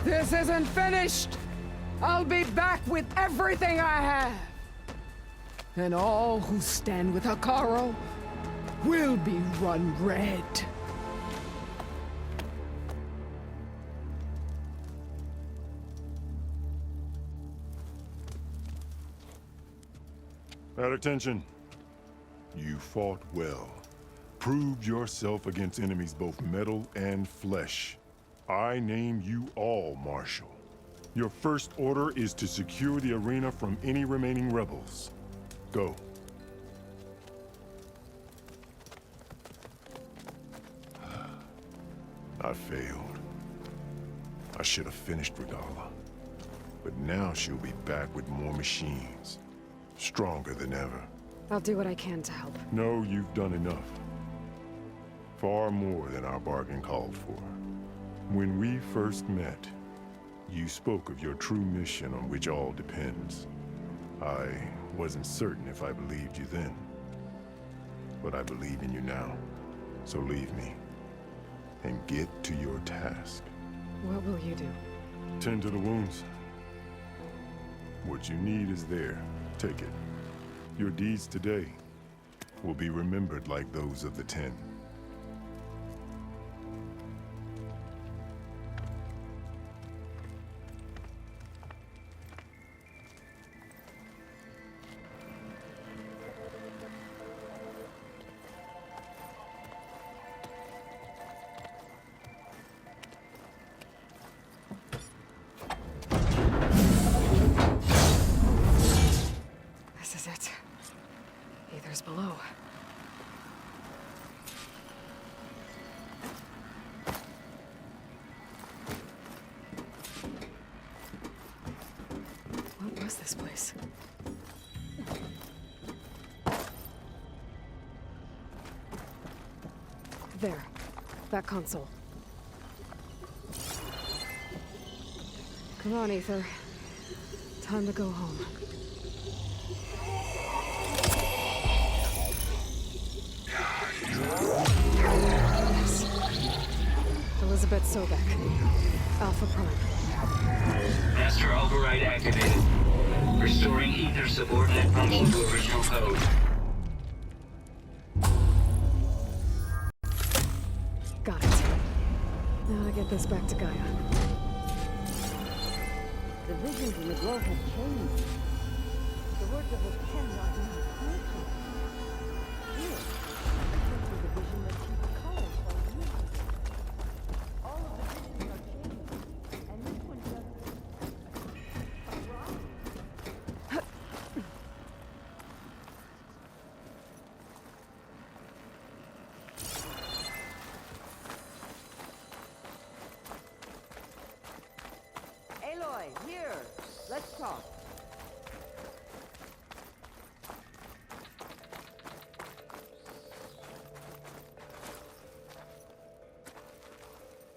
This isn't finished! I'll be back with everything I have! And all who stand with Hikaru will be run red. At attention. You fought well. Proved yourself against enemies both metal and flesh. I name you all Marshal. Your first order is to secure the arena from any remaining rebels. Go. I failed. I should have finished Regala. But now she'll be back with more machines. Stronger than ever. I'll do what I can to help. No, you've done enough. Far more than our bargain called for. When we first met, you spoke of your true mission on which all depends. I wasn't certain if I believed you then. But I believe in you now. So leave me. And get to your task. What will you do? Tend to the wounds. What you need is there. Take it. Your deeds today will be remembered like those of the 10. This is it. Aether's below. What was this place? There. That console. Come on, Aether. Time to go home. Yes. Elizabeth Sobek. Alpha Prime. Master override activated. Restoring ether subordinate function to original code. Got it. Now to get this back to Gaia. The visions in the glow have changed. The words of the 10 are now spiritual. Here, this was the vision that keeps colors for years. All of the visions are changing, and this one just... Aloy, here! Let's talk.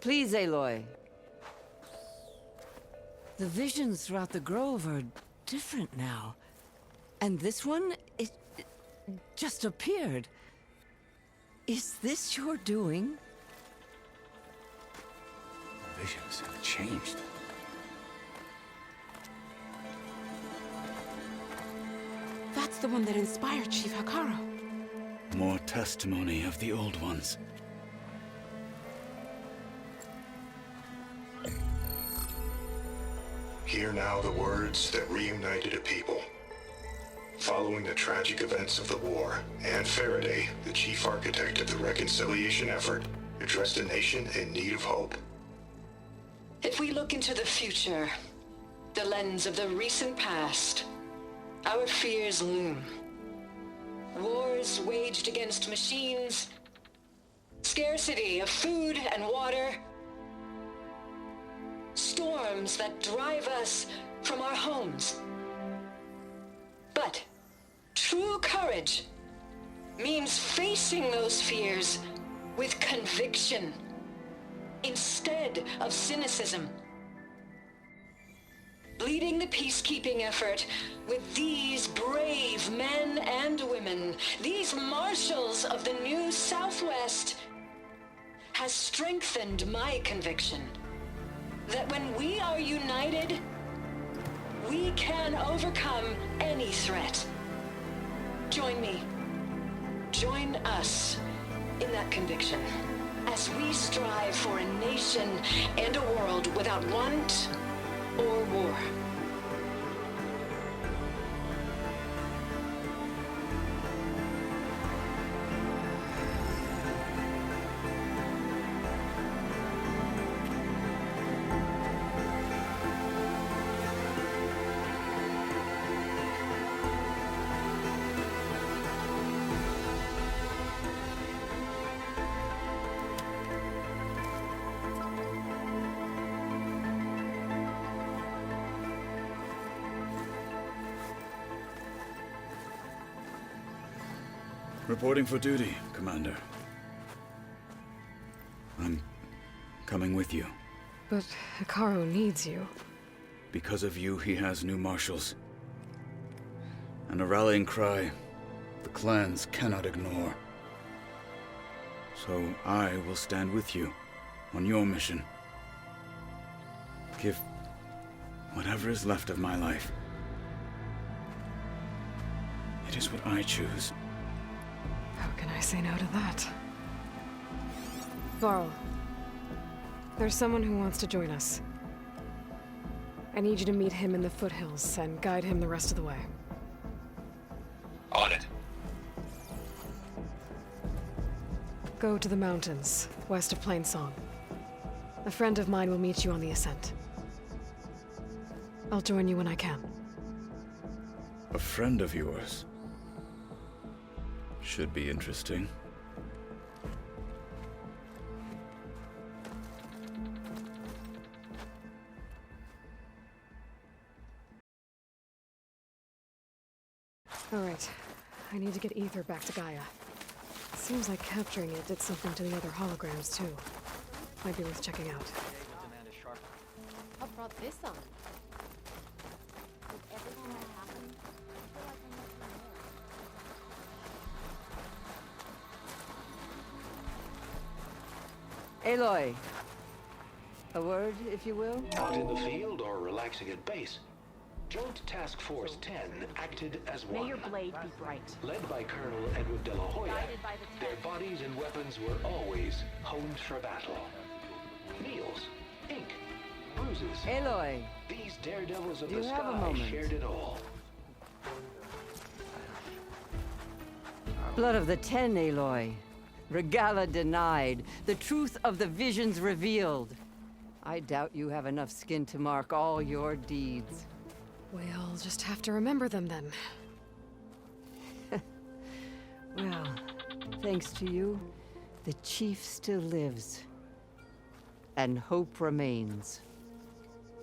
Please, Aloy. The visions throughout the grove are different now. And this one, it just appeared. Is this your doing? Visions have changed. That's the one that inspired Chief Hikaru. More testimony of the old ones. Hear now the words that reunited a people. Following the tragic events of the war, Anne Faraday, the chief architect of the reconciliation effort, addressed a nation in need of hope. If we look into the future, the lens of the recent past, our fears loom. Wars waged against machines, scarcity of food and water, storms that drive us from our homes. But true courage means facing those fears with conviction instead of cynicism. Leading the peacekeeping effort with these brave men and women, these marshals of the new Southwest, has strengthened my conviction that when we are united, we can overcome any threat. Join me. Join us in that conviction as we strive for a nation and a world without want or war. Reporting for duty, Commander. I'm coming with you. But Hikaru needs you. Because of you, he has new marshals. And a rallying cry the clans cannot ignore. So I will stand with you on your mission. Give whatever is left of my life. It is what I choose. How can I say no to that? Varl, there's someone who wants to join us. I need you to meet him in the foothills and guide him the rest of the way. On it. Go to the mountains, west of Plainsong. A friend of mine will meet you on the ascent. I'll join you when I can. A friend of yours? Should be interesting. All right. I need to get Ether back to Gaia. Seems like capturing it did something to the other holograms, too. Might be worth checking out. What brought this on? With everything that happened, I feel like I must be there. Aloy. A word, if you will? Out in the field or relaxing at base, Joint Task Force 10 acted as one. May your blade be bright. Led by Colonel Edward De La Hoya, their bodies and weapons were always honed for battle. Meals, ink, bruises. Aloy. These daredevils of Do the you have a sky moment? shared it all. Blood of the Ten, Aloy. Regala denied. The truth of the visions revealed. I doubt you have enough skin to mark all your deeds. We'll just have to remember them then. Well, thanks to you, the Chief still lives. And hope remains.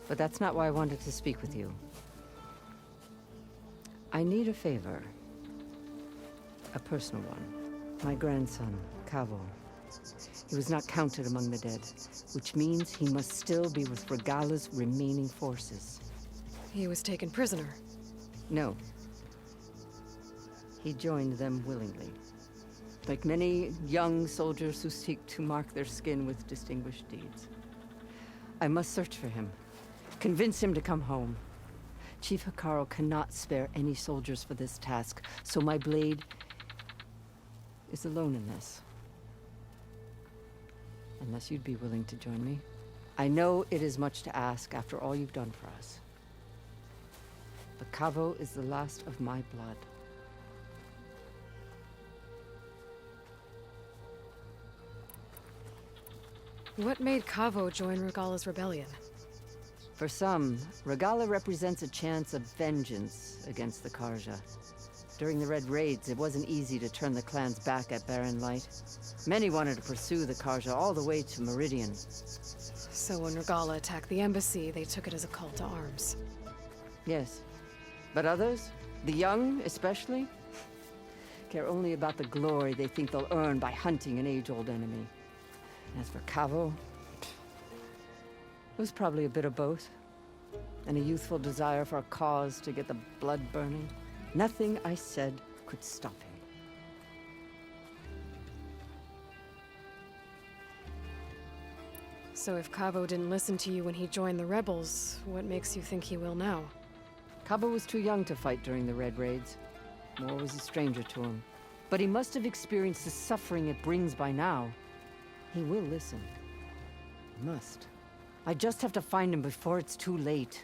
But that's not why I wanted to speak with you. I need a favor. A personal one. My grandson, Cavo. He was not counted among the dead, which means he must still be with Regala's remaining forces. He was taken prisoner. No. He joined them willingly. Like many young soldiers who seek to mark their skin with distinguished deeds. I must search for him. Convince him to come home. Chief Hikaru cannot spare any soldiers for this task, so my blade is alone in this. Unless you'd be willing to join me. I know it is much to ask after all you've done for us. But Cavo is the last of my blood. What made Cavo join Regala's rebellion? For some, Regala represents a chance of vengeance against the Karja. During the Red Raids, it wasn't easy to turn the clans back at Barren Light. Many wanted to pursue the Karja all the way to Meridian. So when Regala attacked the embassy, they took it as a call to arms. Yes. But others, the young especially, care only about the glory they think they'll earn by hunting an age-old enemy. As for Cavo, it was probably a bit of both. And a youthful desire for a cause to get the blood burning. Nothing I said could stop him. So if Cabo didn't listen to you when he joined the rebels, what makes you think he will now? Cabo was too young to fight during the Red Raids. War was a stranger to him. But he must have experienced the suffering it brings by now. He will listen. He must. I just have to find him before it's too late.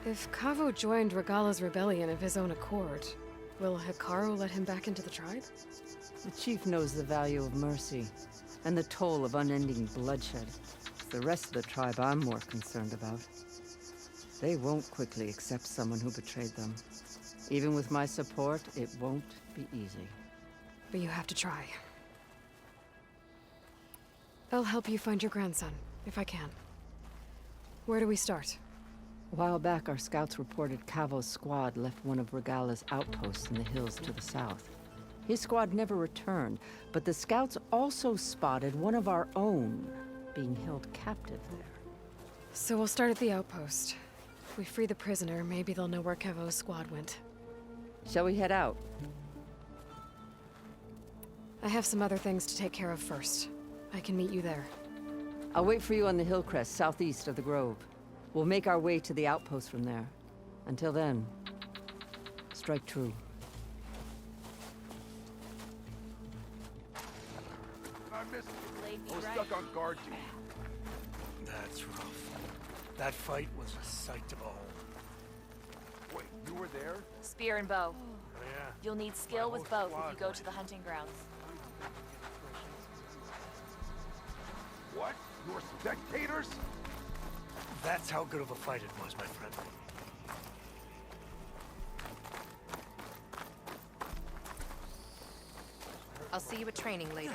If Cavo joined Regala's rebellion of his own accord, will Hikaru let him back into the tribe? The chief knows the value of mercy, and the toll of unending bloodshed. It's the rest of the tribe I'm more concerned about. They won't quickly accept someone who betrayed them. Even with my support, it won't be easy. But you have to try. I'll help you find your grandson, if I can. Where do we start? A while back, our scouts reported Cavo's squad left one of Regala's outposts in the hills to the south. His squad never returned, but the scouts also spotted one of our own being held captive there. So we'll start at the outpost. If we free the prisoner, maybe they'll know where Cavo's squad went. Shall we head out? I have some other things to take care of first. I can meet you there. I'll wait for you on the hill crest southeast of the grove. We'll make our way to the outpost from there. Until then, strike true. I missed you. I was stuck on guard duty. That's rough. That fight was a sight to behold. Wait, you were there? Spear and bow. Oh, yeah. You'll need skill with both if you go to the hunting grounds. What? You were spectators? That's how good of a fight it was, my friend. I'll see you at training later.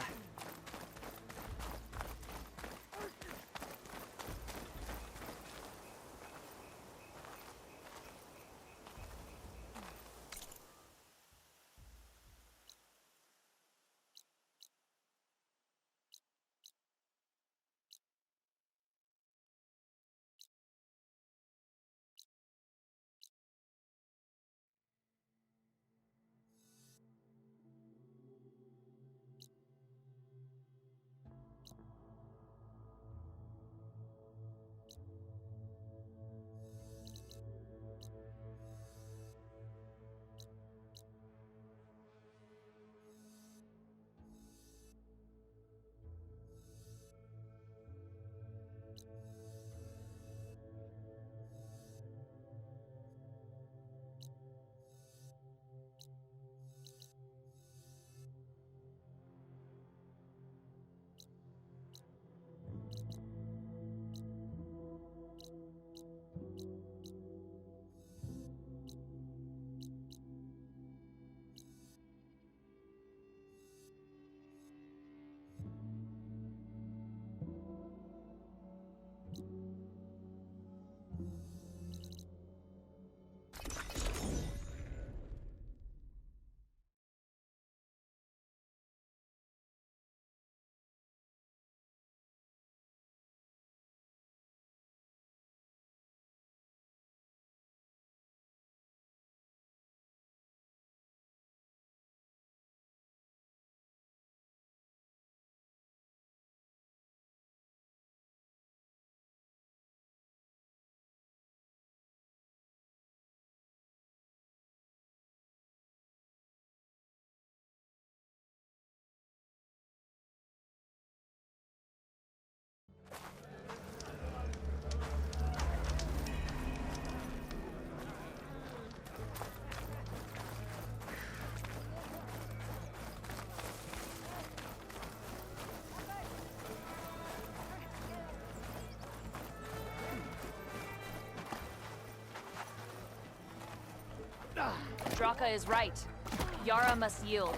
Draka is right. Yara must yield.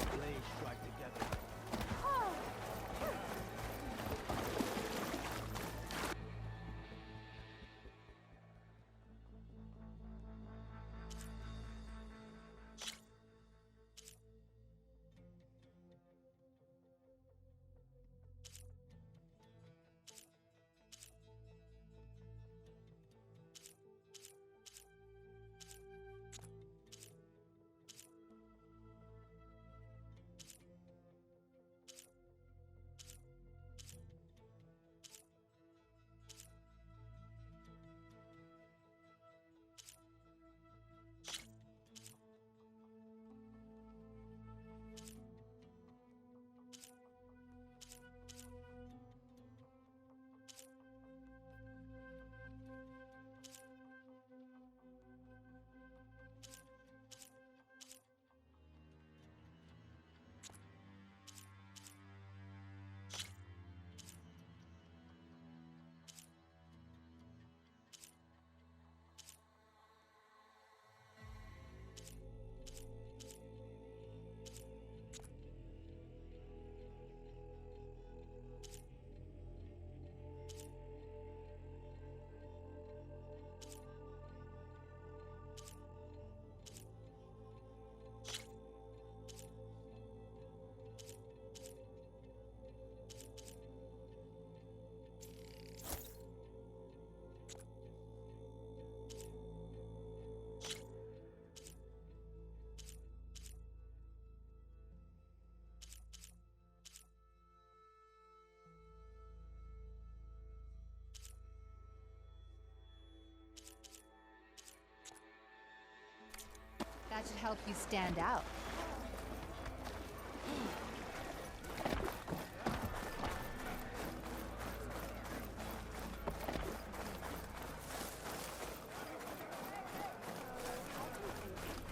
That should help you stand out.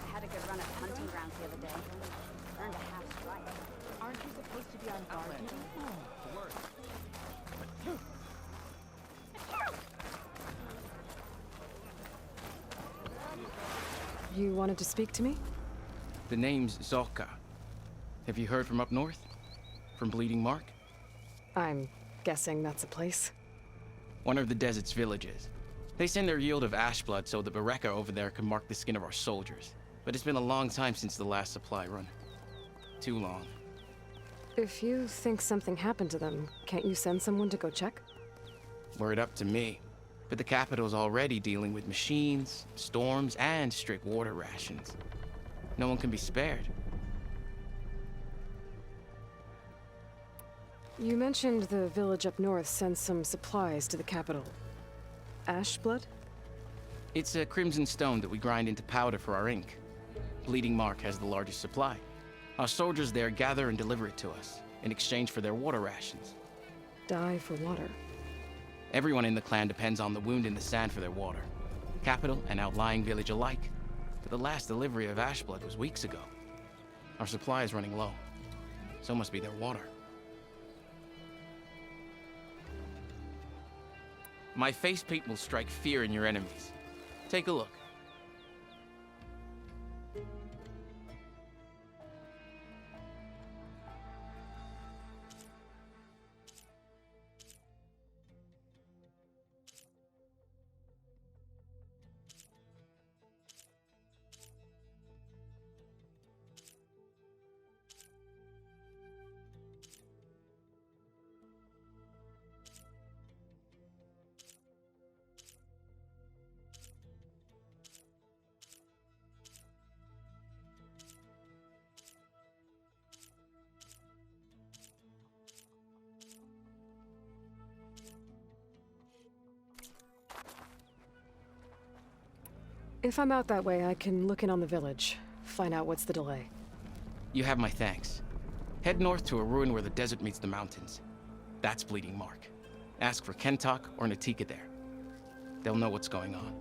I had a good run at hunting grounds the other day. Earned a half strike. Aren't you supposed to be on guard duty? You wanted to speak to me? The name's Zolka. Have you heard from up north? From Bleeding Mark? I'm guessing that's a place. One of the desert's villages. They send their yield of ash blood so the Bereka over there can mark the skin of our soldiers. But it's been a long time since the last supply run. Too long. If you think something happened to them, can't you send someone to go check? Were it up to me. But the capital's already dealing with machines, storms, and strict water rations. No one can be spared. You mentioned the village up north sends some supplies to the capital. Ash blood? It's a crimson stone that we grind into powder for our ink. Bleeding Mark has the largest supply. Our soldiers there gather and deliver it to us, in exchange for their water rations. Die for water. Everyone in the clan depends on the wound in the sand for their water. Capital and outlying village alike. But the last delivery of ash blood was weeks ago. Our supply is running low. So must be their water. My face paint will strike fear in your enemies. Take a look. If I'm out that way, I can look in on the village, find out what's the delay. You have my thanks. Head north to a ruin where the desert meets the mountains. That's Bleeding Mark. Ask for Kentok or Natika there. They'll know what's going on.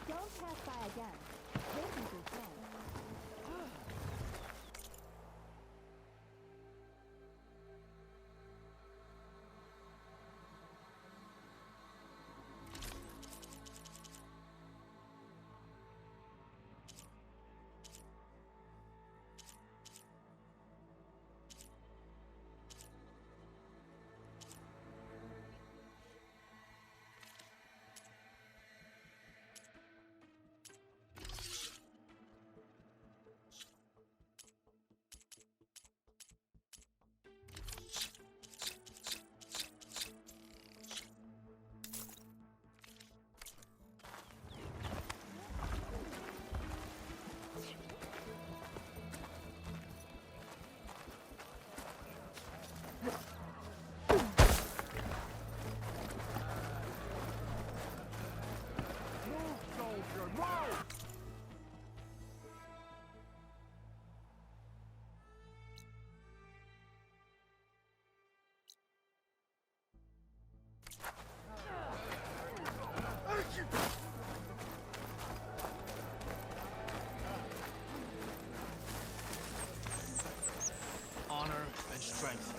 Don't pass by again. They can be friends. Honor and strength.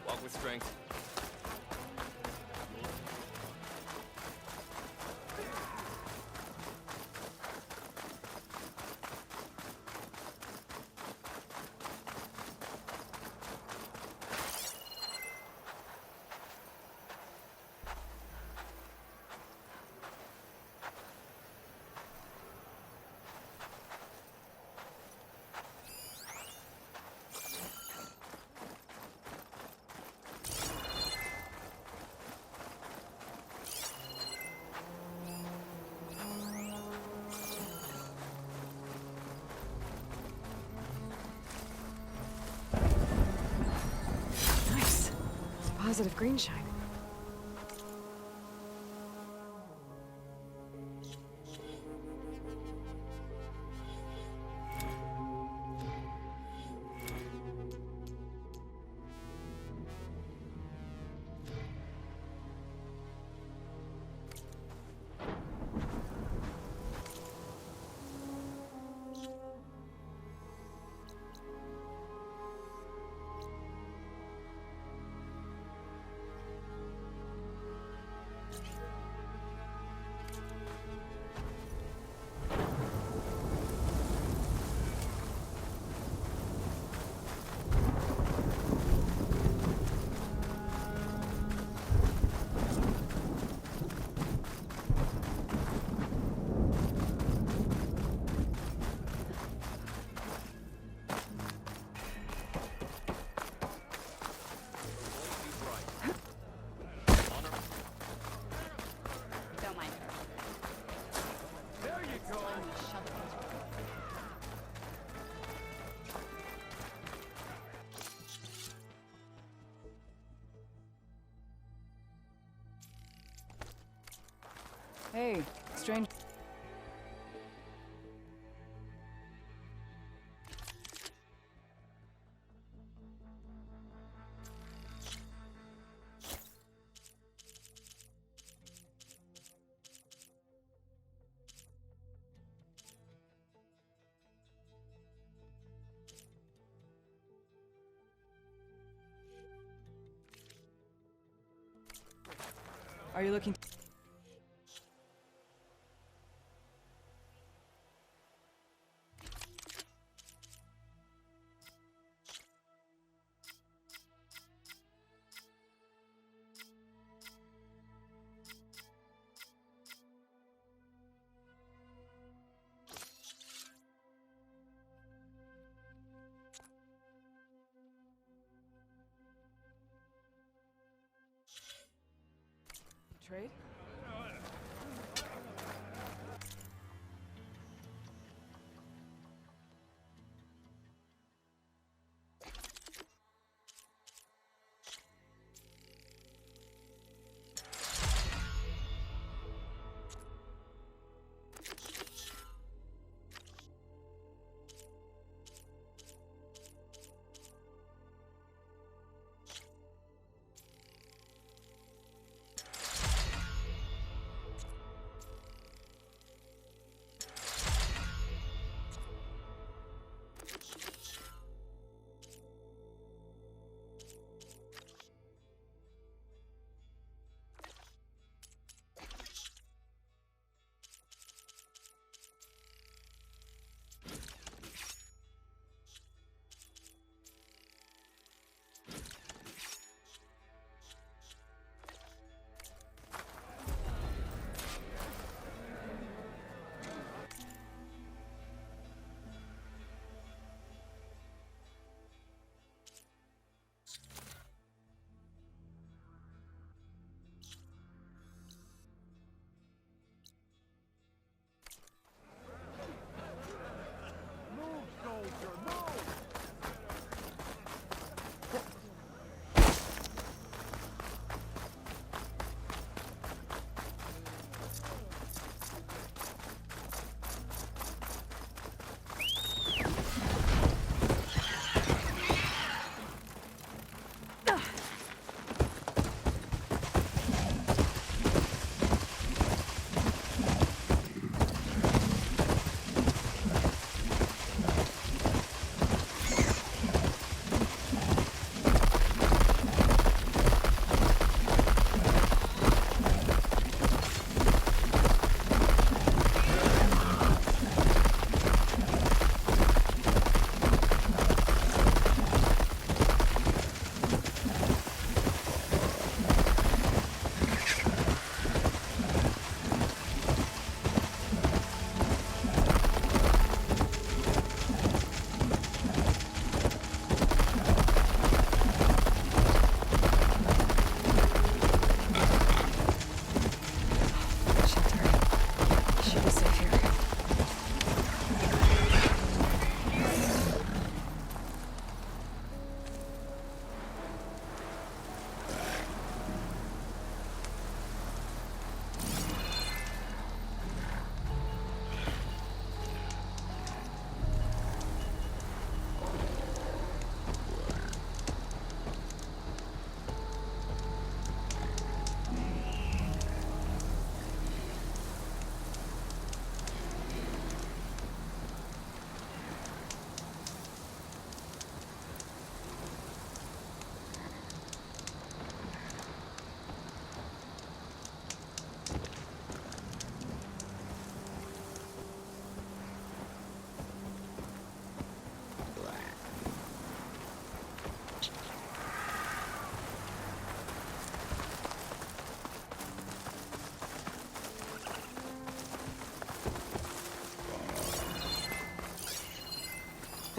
Walk with strength. positive green shine. Don't mind her. There you go. Hey, strange. Are you looking? Trade?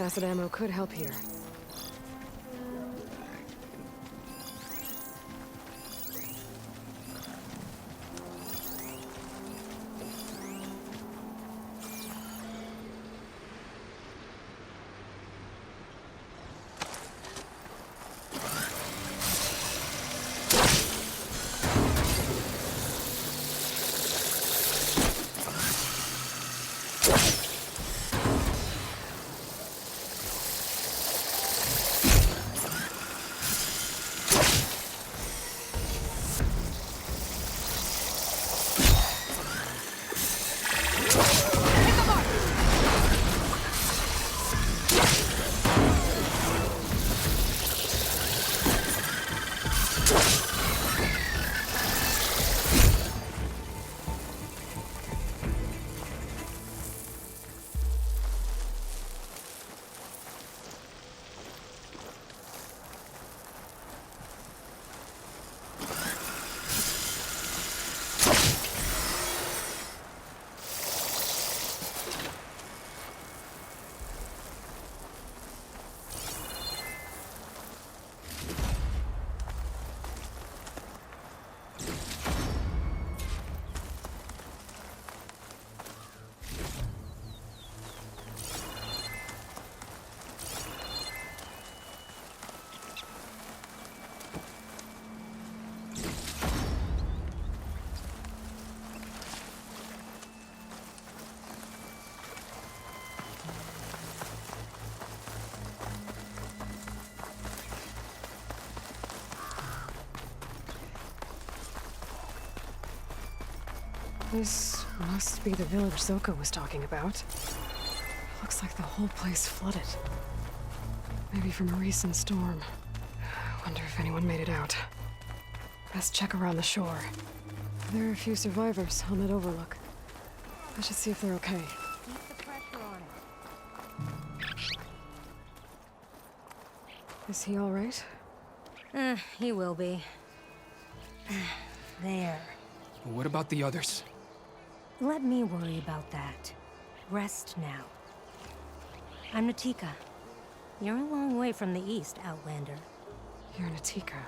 Acid ammo could help here. This must be the village Zoka was talking about. Looks like the whole place flooded. Maybe from a recent storm. Wonder if anyone made it out. Best check around the shore. There are a few survivors on that overlook. I should see if they're okay. Keep the pressure on it. Is he all right? He will be. There. What about the others? Let me worry about that. Rest now. I'm Natika. You're a long way from the east, Outlander. You're Natika.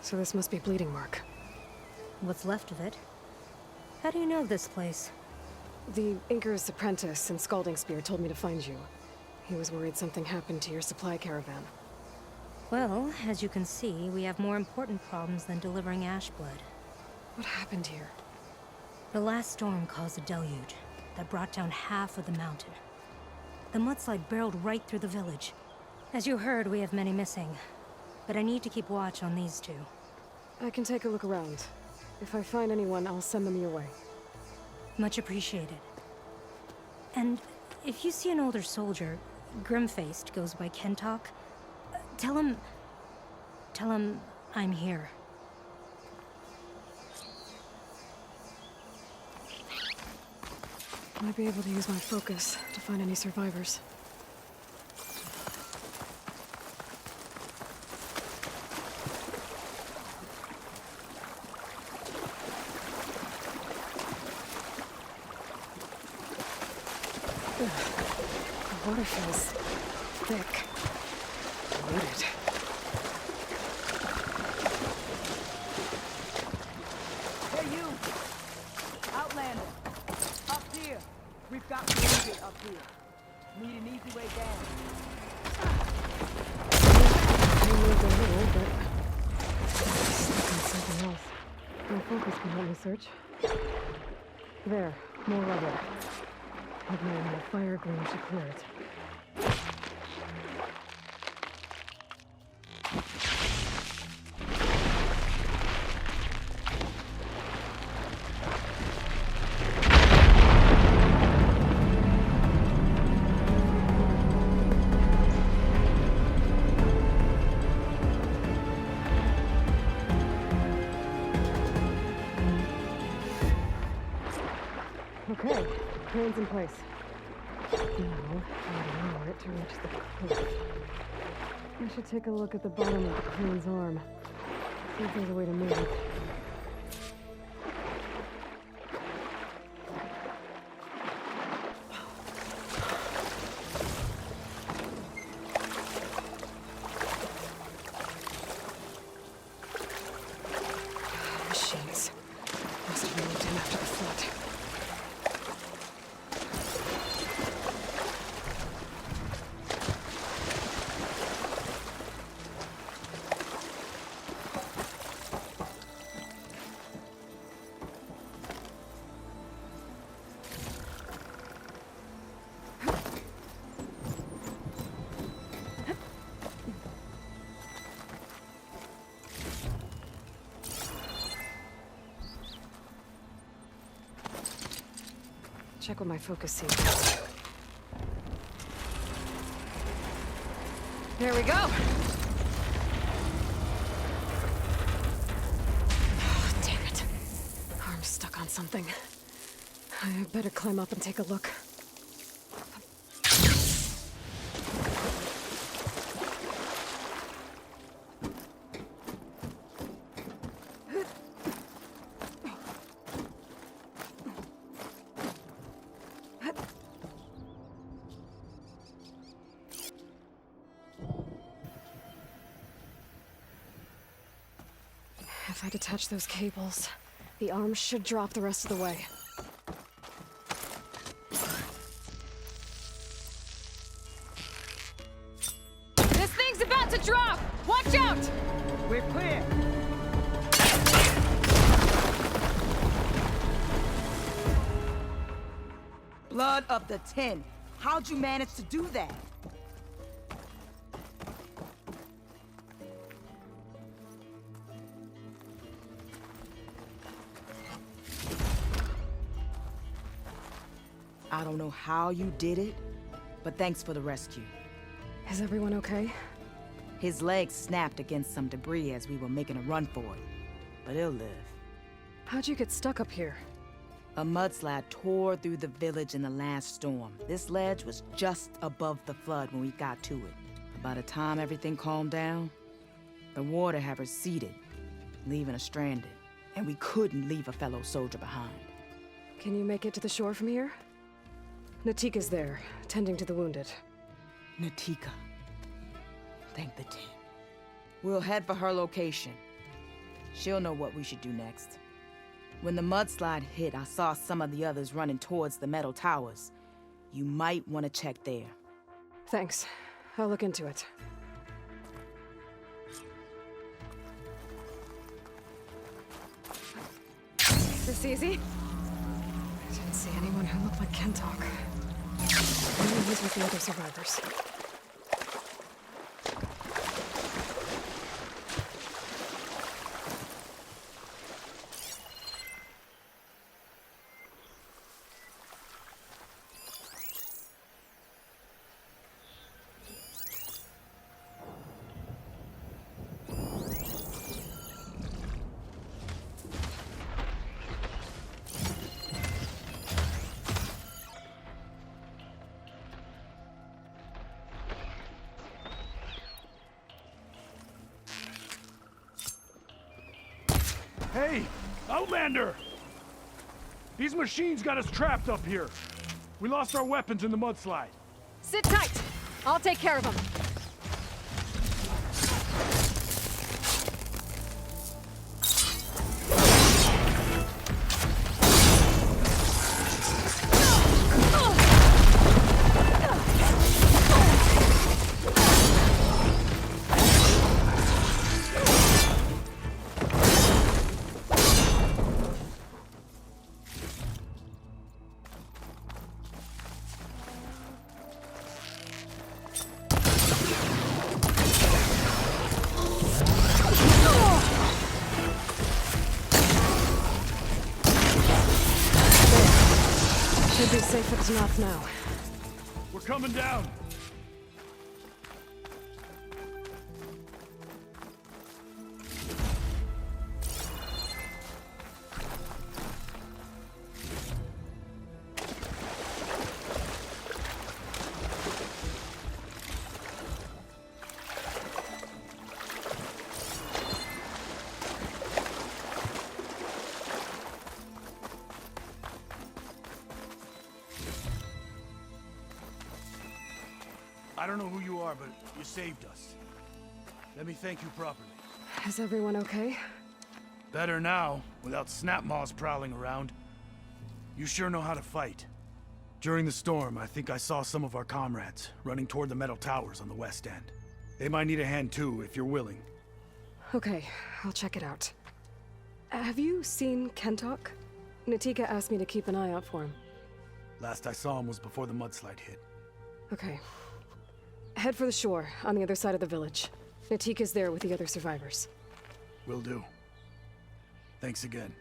So this must be Bleeding Mark. What's left of it? How do you know this place? The Inker's apprentice in Scalding Spear told me to find you. He was worried something happened to your supply caravan. Well, as you can see, we have more important problems than delivering Ashblood. What happened here? The last storm caused a deluge that brought down half of the mountain. The mudslide barreled right through the village. As you heard, we have many missing, but I need to keep watch on these two. I can take a look around. If I find anyone, I'll send them your way. Much appreciated. And if you see an older soldier, grim-faced, goes by Kentok, tell him I'm here. Might be able to use my focus to find any survivors. The water feels thick. Polluted. Hey, you! Outlander! Up here! We've got to move it up here. Need an easy way down. I moved a little, but stuck on something else. My focus can help me search. There, more rubble. Igniting the fire gleam should clear it. Okay, crane's in place. Now, I lower it to reach the cliff. I should take a look at the bottom of the crane's arm. See if there's a way to move it. Check what my focus sees. There we go! Oh, damn it. Arm's stuck on something. I better climb up and take a look. If I detach those cables, the arm should drop the rest of the way. This thing's about to drop! Watch out! We're clear. Blood of the 10. How'd you manage to do that? I don't know how you did it, but thanks for the rescue. Is everyone okay? His legs snapped against some debris as we were making a run for it, but he'll live. How'd you get stuck up here? A mudslide tore through the village in the last storm. This ledge was just above the flood when we got to it. By the time everything calmed down, the water had receded, leaving us stranded, and we couldn't leave a fellow soldier behind. Can you make it to the shore from here? Natika's there, tending to the wounded. Natika. Thank the 10. We'll head for her location. She'll know what we should do next. When the mudslide hit, I saw some of the others running towards the metal towers. You might want to check there. Thanks. I'll look into it. This easy? I didn't see anyone who looked like Kentok. Maybe he's with the other survivors. Hey, Outlander! These machines got us trapped up here. We lost our weapons in the mudslide. Sit tight! I'll take care of them. Should be safe at the north now. We're coming down. I don't know who you are, but you saved us. Let me thank you properly. Is everyone okay? Better now, without snapmaws prowling around. You sure know how to fight. During the storm, I think I saw some of our comrades running toward the metal towers on the west end. They might need a hand too, if you're willing. Okay, I'll check it out. Have you seen Kentok? Natika asked me to keep an eye out for him. Last I saw him was before the mudslide hit. Okay. Head for the shore, on the other side of the village. Natika's there with the other survivors. Will do. Thanks again.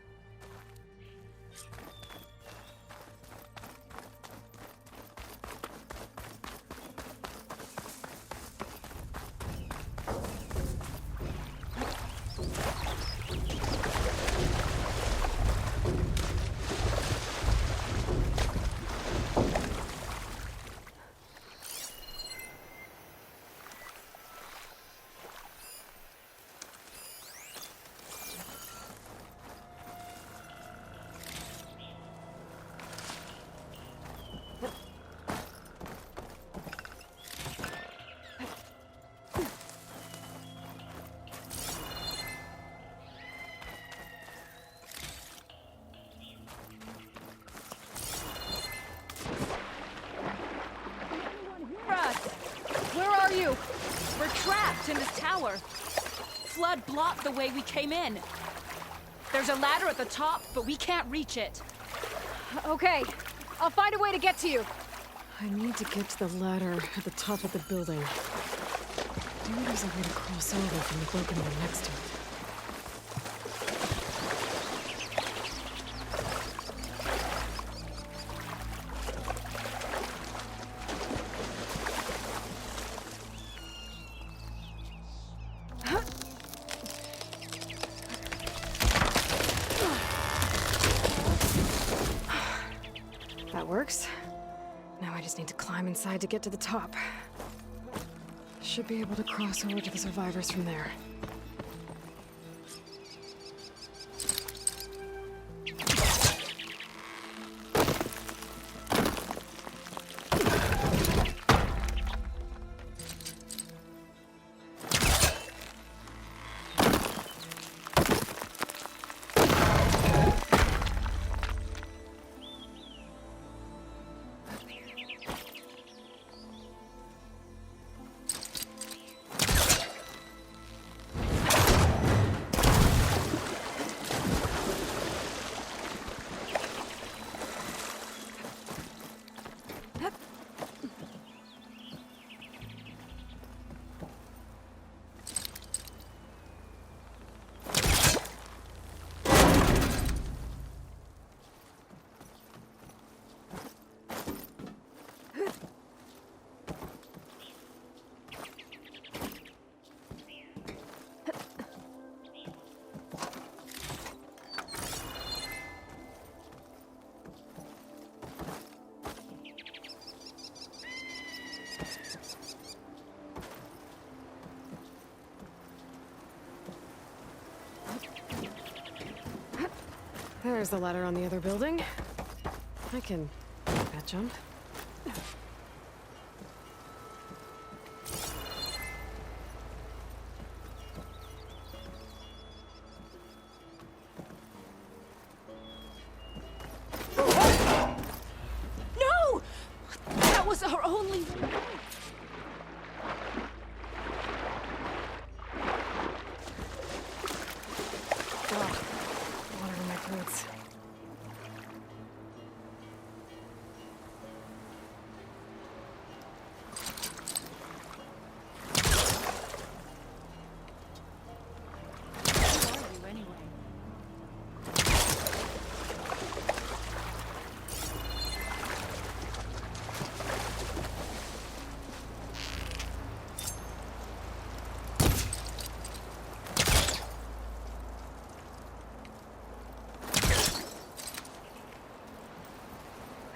We're trapped in this tower. Flood blocked the way we came in. There's a ladder at the top, but we can't reach it. Okay, I'll find a way to get to you. I need to get to the ladder at the top of the building. Maybe there's a way to cross over from the broken one next to it. That works. Now I just need to climb inside to get to the top. Should be able to cross over to the survivors from there. There's the ladder on the other building. I can make that jump. No! That was our only... Roots.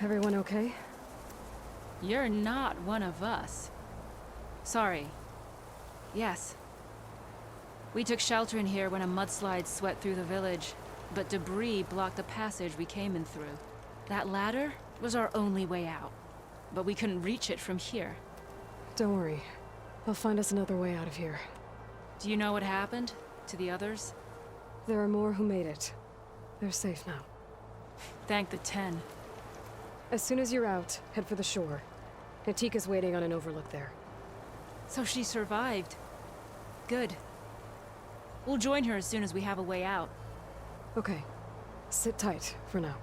Everyone okay? You're not one of us. Sorry. Yes. We took shelter in here when a mudslide swept through the village, but debris blocked the passage we came in through. That ladder was our only way out, but we couldn't reach it from here. Don't worry. They'll find us another way out of here. Do you know what happened to the others? There are more who made it. They're safe now. Thank the 10. As soon as you're out, head for the shore. Natika's waiting on an overlook there. So she survived. Good. We'll join her as soon as we have a way out. Okay. Sit tight for now.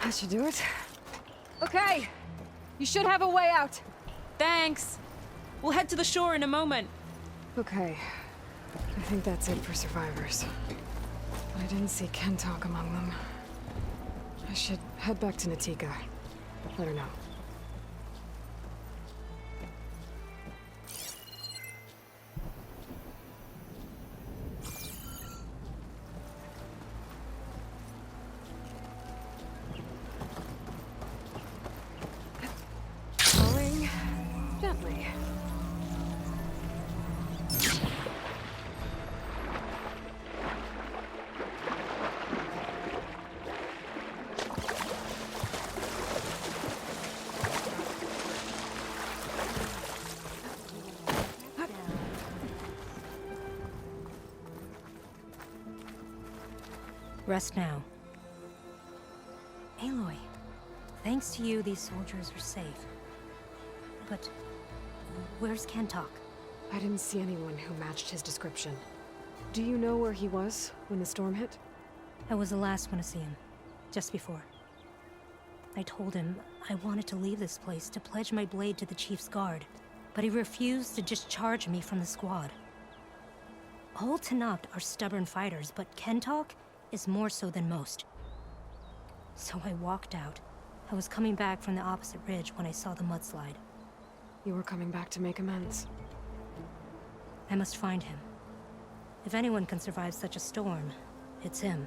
That should do it. Okay! You should have a way out. Thanks! We'll head to the shore in a moment. Okay. I think that's it for survivors. But I didn't see Ken talk among them. I should Head back to Natika. Let her know. Going gently. Rest now. Aloy, thanks to you, these soldiers are safe. But where's Kentok? I didn't see anyone who matched his description. Do you know where he was when the storm hit? I was the last one to see him, just before. I told him I wanted to leave this place to pledge my blade to the Chief's guard, but he refused to discharge me from the squad. All Tenakth are stubborn fighters, but Kentok is more so than most. So I walked out. I was coming back from the opposite ridge when I saw the mudslide. You were coming back to make amends. I must find him. If anyone can survive such a storm, it's him.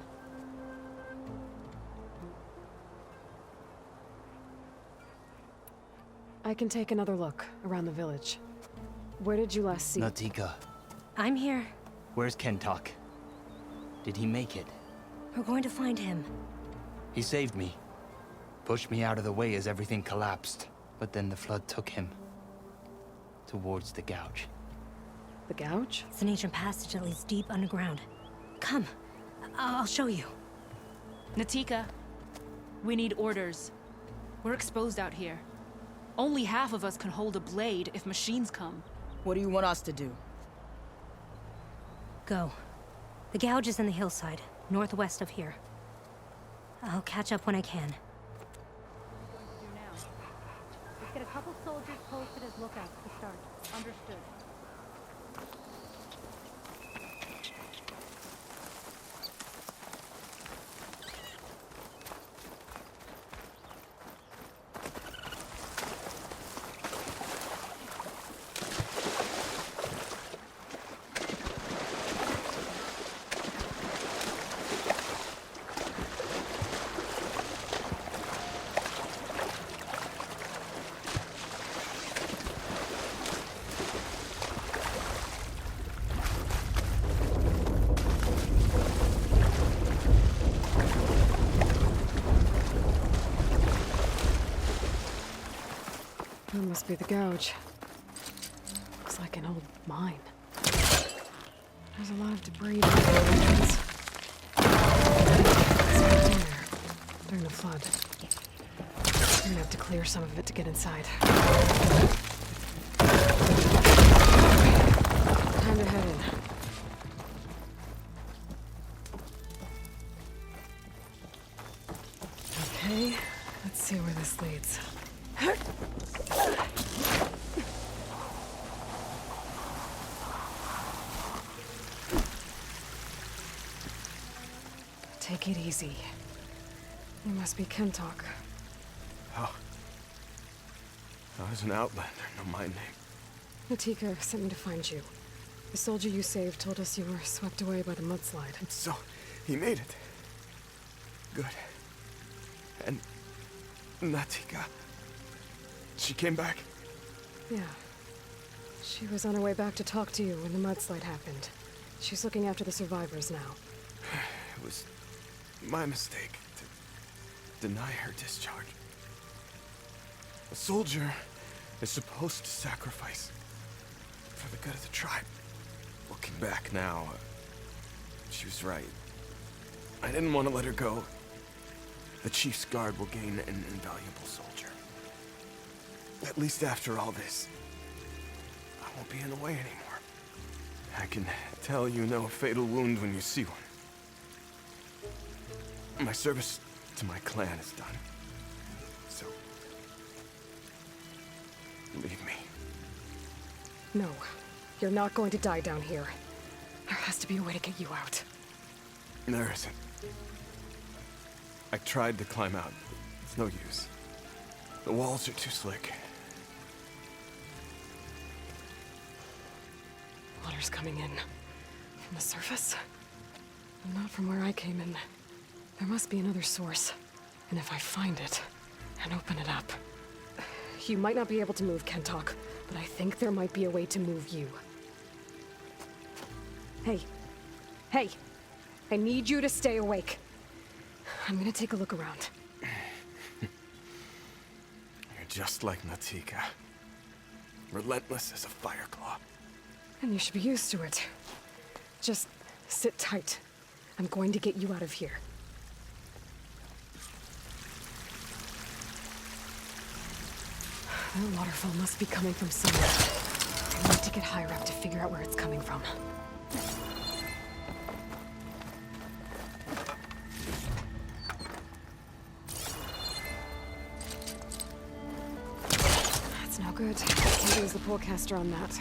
I can take another look around the village. Where did you last see? Natika, I'm here. where's Kentok? Did he make it? We're going to find him. He saved me. Pushed me out of the way as everything collapsed. But then the flood took him. Towards the gouge. The gouge? It's an ancient passage that leads deep underground. Come. I'll show you. Natika, we need orders. We're exposed out here. Only half of us can hold a blade if machines come. What do you want us to do? Go. The gouge is in the hillside, northwest of here. I'll catch up when I can. Let's get a couple soldiers posted as lookouts to start. Understood. That must be the gouge. Looks like an old mine. There's a lot of debris in the entrance. It's been there during the flood. We're gonna have to clear some of it to get inside. Time to head in. Okay, let's see where this leads. Take it easy. You must be Kentok. Oh. I was an outlander, no my name. Natika sent me to find you. The soldier you saved told us you were swept away by the mudslide. So, he made it. Good. And Natika, she came back? Yeah. She was on her way back to talk to you when the mudslide happened. She's looking after the survivors now. It was my mistake to deny her discharge. A soldier is supposed to sacrifice for the good of the tribe. Looking back now, she was right. I didn't want to let her go. The Chief's guard will gain an invaluable soldier. At least after all this, I won't be in the way anymore. I can tell you know a fatal wound when you see one. My service to my clan is done. So, leave me. No, you're not going to die down here. There has to be a way to get you out. There isn't. I tried to climb out, It's no use. The walls are too slick. Water's coming in. From the surface? Not from where I came in. There must be another source. And if I find it, and open it up... You might not be able to move, Kentok, but I think there might be a way to move you. Hey. Hey! I need you to stay awake. I'm gonna take a look around. You're just like Natika. Relentless as a fireclaw. And you should be used to it. Just sit tight. I'm going to get you out of here. That waterfall must be coming from somewhere. I need to get higher up to figure out where it's coming from. That's no good. Can't use the pullcaster on that.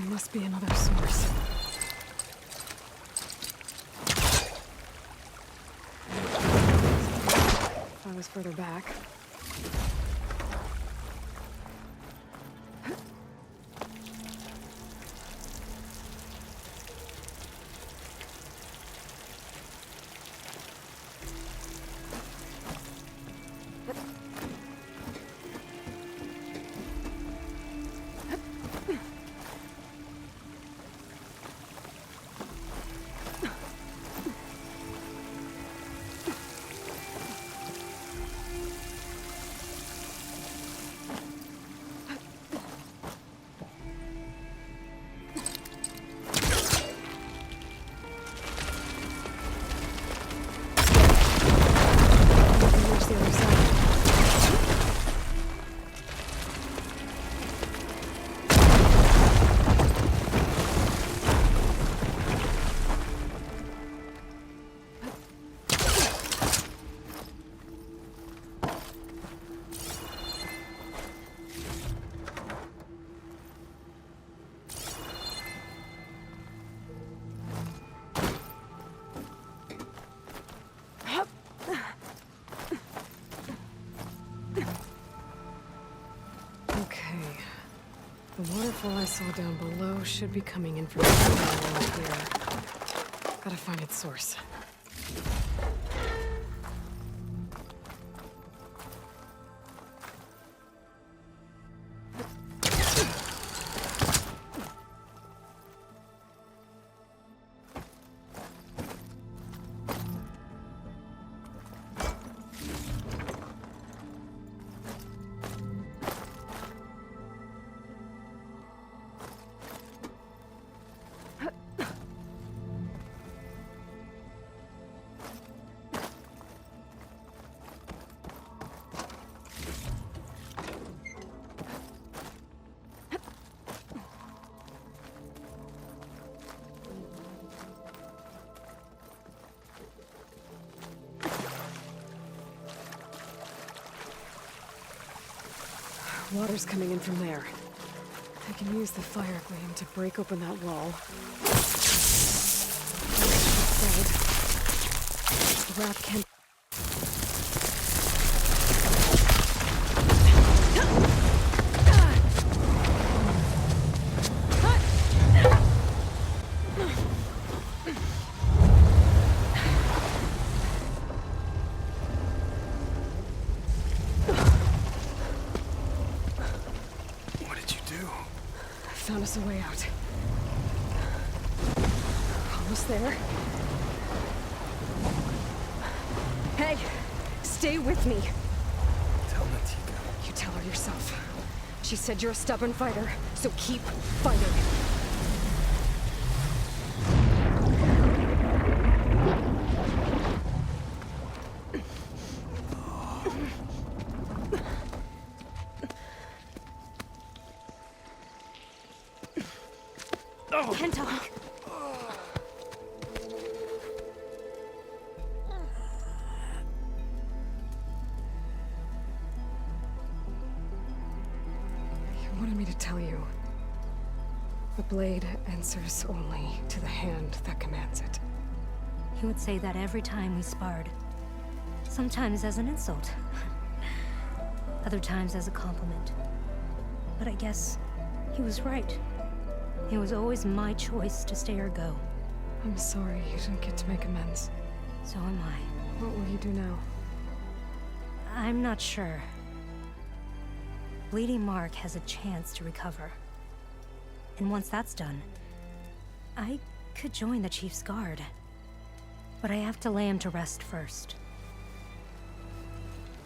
Must be another source. If I was further back. The waterfall I saw down below should be coming in from somewhere around here. Gotta find its source. Water's coming in from there. I can use the fire gleam to break open that wall. The rat can... do? I found us a way out. Almost there. Hey! Stay with me! Tell Natika. You tell her yourself. She said you're a stubborn fighter, so keep fighting. Can't talk. You wanted me to tell you. The blade answers only to the hand that commands it. He would say that every time we sparred. Sometimes as an insult. Other times as a compliment. But I guess he was right. It was always my choice to stay or go. I'm sorry you didn't get to make amends. So am I. What will you do now? I'm not sure. Bleeding Mark has a chance to recover. And once that's done, I could join the Chief's Guard. But I have to lay him to rest first.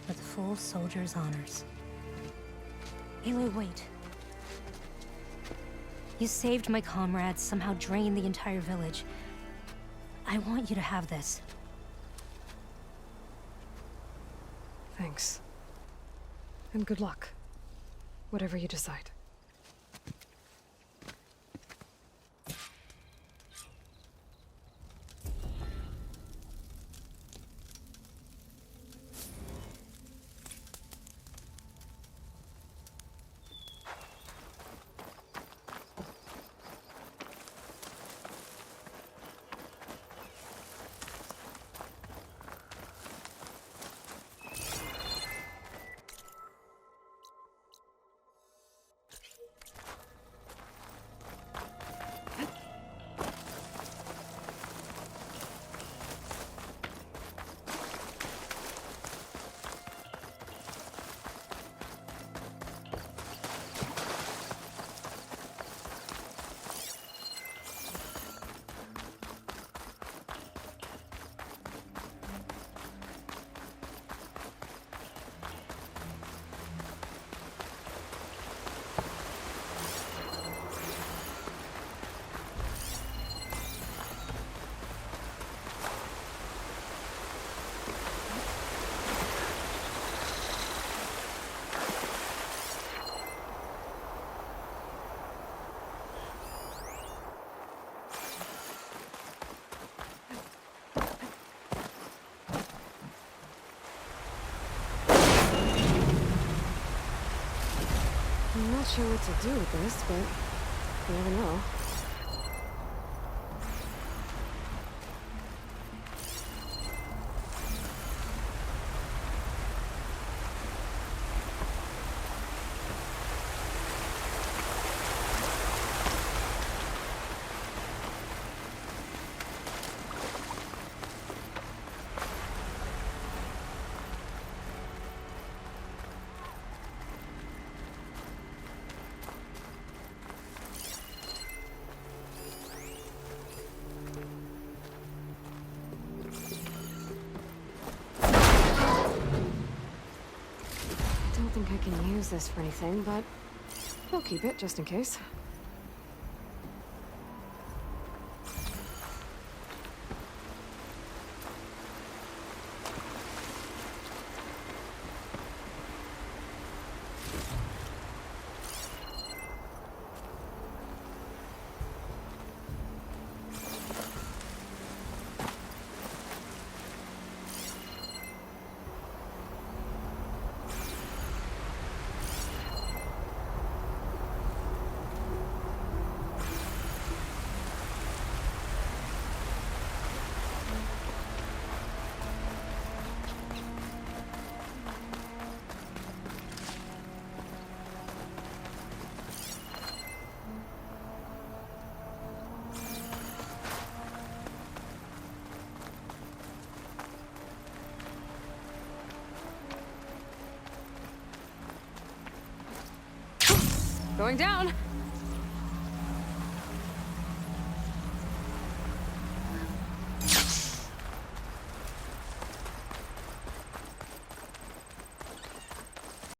With full soldier's honors. Aloy, wait. You saved my comrades, somehow drained the entire village. I want you to have this. Thanks. And good luck. Whatever you decide. I'm not sure what to do with this, but you never know. I don't think I can use this for anything, but I'll keep it just in case. Going down.